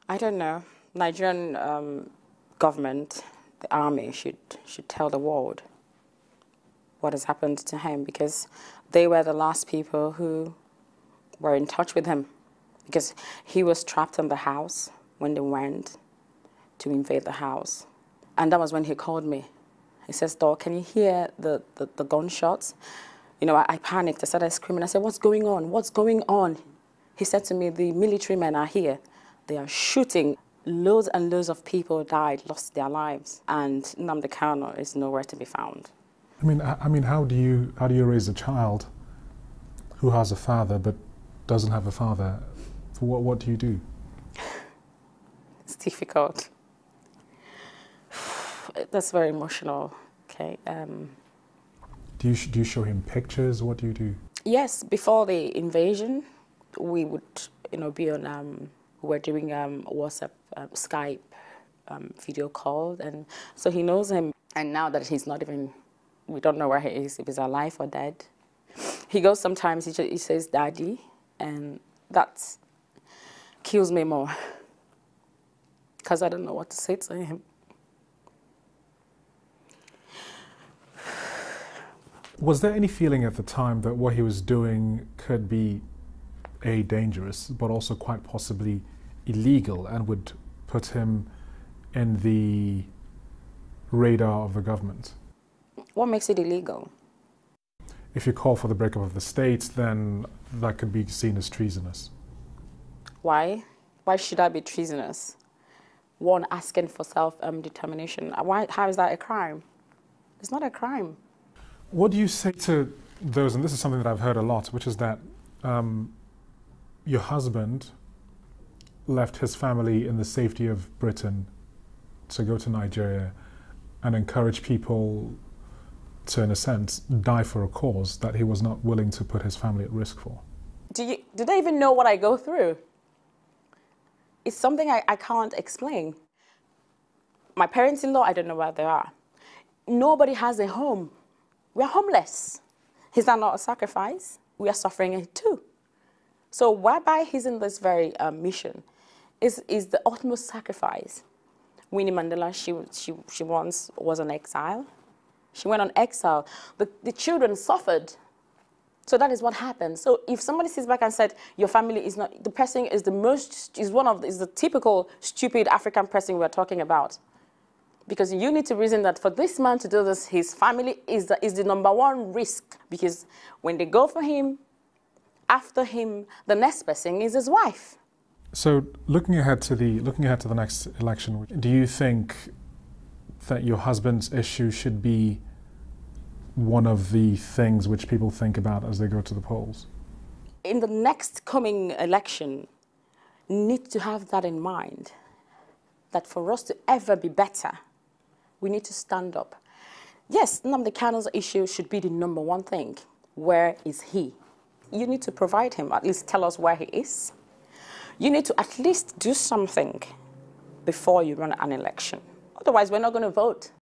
I don't know. Nigerian government, the army, should tell the world what has happened to him, because they were the last people who were in touch with him, because he was trapped in the house when they went to invade the house. And that was when he called me. He says, "Dog, can you hear the gunshots?" You know, I panicked. I started screaming. I said, "What's going on? What's going on?" He said to me, "The military men are here. They are shooting." Loads and loads of people died, lost their lives, and Nnamdi Kanu is nowhere to be found. I mean, how do you raise a child who has a father but doesn't have a father? What do you do? It's difficult. That's very emotional. Okay. Do you show him pictures? What do you do? Yes, before the invasion, we would, be on. We're doing WhatsApp, Skype, video calls, and so he knows him. And now that he's not even, we don't know where he is, if he's alive or dead. He goes sometimes. He says "Daddy," and that kills me more because I don't know what to say to him. Was there any feeling at the time that what he was doing could be dangerous, but also quite possibly illegal, and would put him in the radar of the government? What makes it illegal? If you call for the breakup of the state, then that could be seen as treasonous. Why? Why should that be treasonous? One asking for self-determination. How is that a crime? It's not a crime. What do you say to those, and this is something that I've heard a lot, which is that your husband left his family in the safety of Britain to go to Nigeria and encourage people to, in a sense, die for a cause that he was not willing to put his family at risk for? Do they even know what I go through? It's something I can't explain. My parents-in-law, I don't know where they are. Nobody has a home. We are homeless. Is that not a sacrifice? We are suffering it too. So whereby he's in this very mission is the utmost sacrifice. Winnie Mandela, she once was on exile. She went on exile. The children suffered. So that is what happened. So if somebody sits back and said, your family is not, the person is the typical stupid African person we're talking about. Because you need to reason that for this man to do this, his family is the #1 risk. Because when they go for him, after him, the next person is his wife. So looking ahead to the next election, do you think that your husband's issue should be one of the things which people think about as they go to the polls? In the next coming election, need to have that in mind, that for us to ever be better, we need to stand up. Yes, Nnamdi Kanu's issue should be the #1 thing. Where is he? You need to provide him, at least tell us where he is. You need to at least do something before you run an election. Otherwise, we're not going to vote.